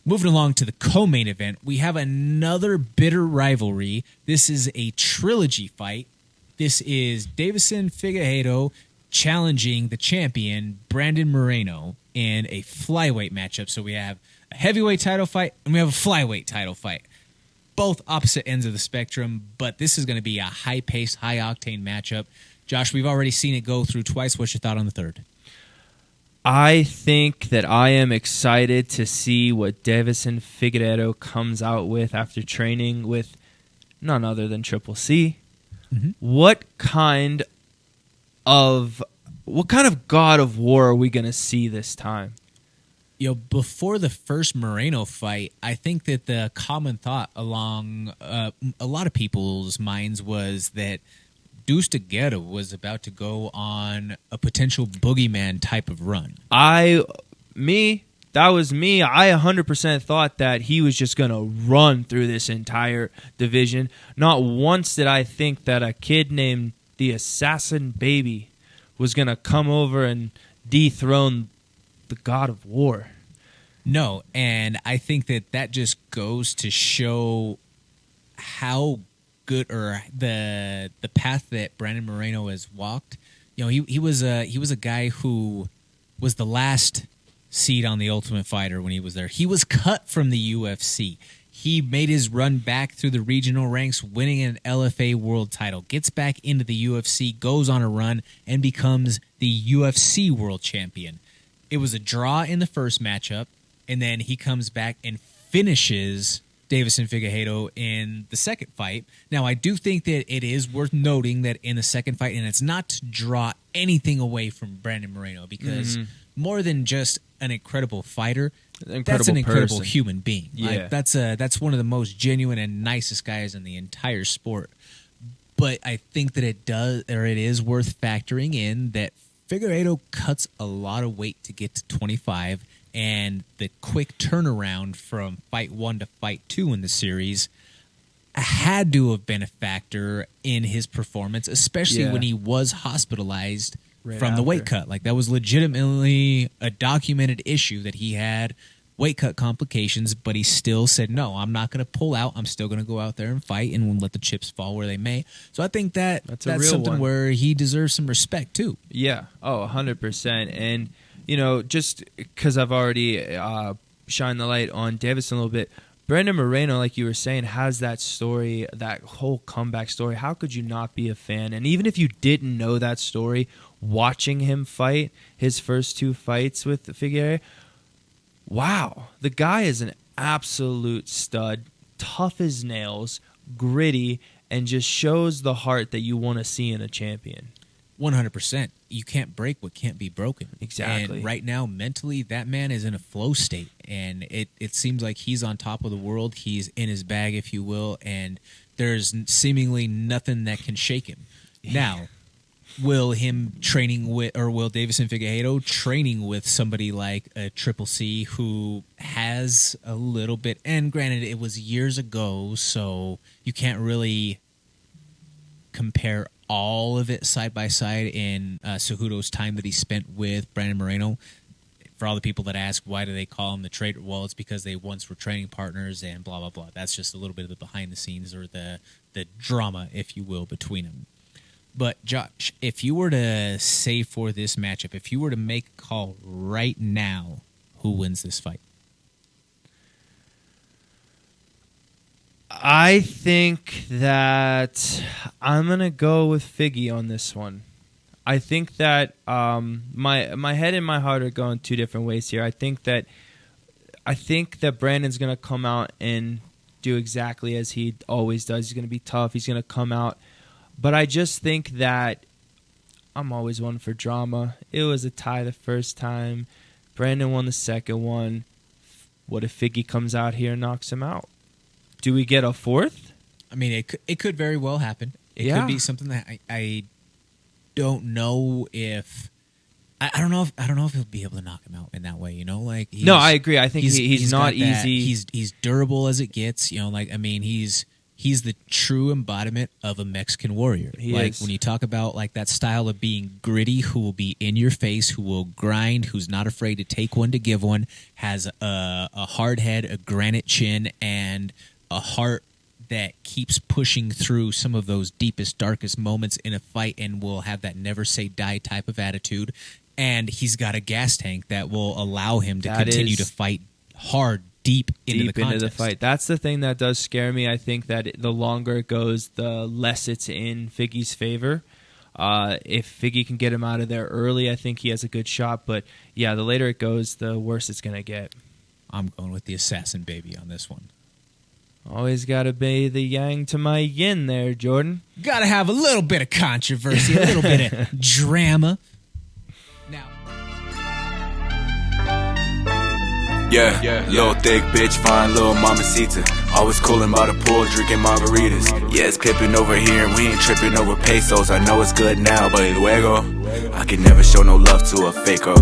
Moving along to the co-main event, we have another bitter rivalry. This is a trilogy fight. This is Deiveson Figueiredo challenging the champion, Brandon Moreno, in a flyweight matchup. So we have a heavyweight title fight, and we have a flyweight title fight. Both opposite ends of the spectrum, but this is going to be a high-paced, high-octane matchup. Josh, we've already seen it go through twice. What's your thought on the third? I think that I am excited to see what Deiveson Figueiredo comes out with after training with none other than Triple C. Mm-hmm. What kind of God of War are we going to see this time? Before the first Moreno fight, I think that the common thought along a lot of people's minds was that Figueiredo was about to go on a potential boogeyman type of run. That was me. I 100% thought that he was just going to run through this entire division. Not once did I think that a kid named the Assassin Baby was going to come over and dethrone the God of War. No, and I think that just goes to show how good, or the path that Brandon Moreno has walked. He was a guy who was the last seed on the Ultimate Fighter when he was there. He was cut from the UFC. He made his run back through the regional ranks, winning an LFA world title, gets back into the UFC, goes on a run, and becomes the UFC world champion. It was a draw in the first matchup, and then he comes back and finishes Deiveson Figueiredo in the second fight. Now, I do think that it is worth noting that in the second fight, and it's not to draw anything away from Brandon Moreno, because more than just an incredible fighter, that's an incredible human being. Yeah. That's one of the most genuine and nicest guys in the entire sport. But I think that it is worth factoring in that Figueiredo cuts a lot of weight to get to 25, and the quick turnaround from fight 1 to fight 2 in the series had to have been a factor in his performance, especially when he was hospitalized from the weight cut. Like, that was legitimately a documented issue that he had weight cut complications, but he still said, no, I'm not going to pull out. I'm still going to go out there and fight and let the chips fall where they may. So I think that's something where he deserves some respect too. Yeah. Oh, 100%. And, just because I've already shined the light on Deiveson a little bit, Brandon Moreno, like you were saying, has that story, that whole comeback story. How could you not be a fan? And even if you didn't know that story, watching him fight his first 2 fights with Figueiredo, wow, the guy is an absolute stud, tough as nails, gritty, and just shows the heart that you want to see in a champion. 100%. You can't break what can't be broken. Exactly. And right now, mentally, that man is in a flow state, and it seems like he's on top of the world. He's in his bag, if you will, and there's seemingly nothing that can shake him. Now, will Deiveson Figueiredo training with somebody like a Triple C who has a little bit, and granted, it was years ago, so you can't really compare all of it side by side in Cejudo's time that he spent with Brandon Moreno. For all the people that ask, why do they call him the traitor? Well, it's because they once were training partners and blah, blah, blah. That's just a little bit of the behind the scenes, or the drama, if you will, between them. But, Josh, if you were to say for this matchup, if you were to make a call right now, who wins this fight? I think that I'm going to go with Figgy on this one. I think that my head and my heart are going 2 different ways here. I think that Brandon's going to come out and do exactly as he always does. He's going to be tough. He's going to come out. But I just think that I'm always one for drama. It was a tie the first time. Brandon won the second one. What if Figgy comes out here and knocks him out? Do we get a fourth? I mean, it could very well happen. It could be something that I don't know if I don't know if he'll be able to knock him out in that way. No, I agree. I think he's not easy. He's durable as it gets. He's he's the true embodiment of a Mexican warrior. He like is. when you talk about like that style of being gritty, who will be in your face, who will grind, who's not afraid to take one to give one, has a hard head, a granite chin, and a heart that keeps pushing through some of those deepest, darkest moments in a fight, and will have that never say die type of attitude. And he's got a gas tank that will allow him to continue to fight hard, deep into the fight. That's the thing that does scare me. I think that the longer it goes, the less it's in Figgy's favor. If Figgy can get him out of there early, I think he has a good shot. But yeah, the later it goes, the worse it's going to get. I'm going with the assassin baby on this one. Always got to be the yang to my yin there, Jordan. Got to have a little bit of controversy, a little bit of drama. Now, yeah, little thick bitch, fine little mamacita. Always coolin' by the pool, drinking margaritas. Yeah, it's pippin' over here and we ain't trippin' over pesos. I know it's good now, but luego I can never show no love to a faker.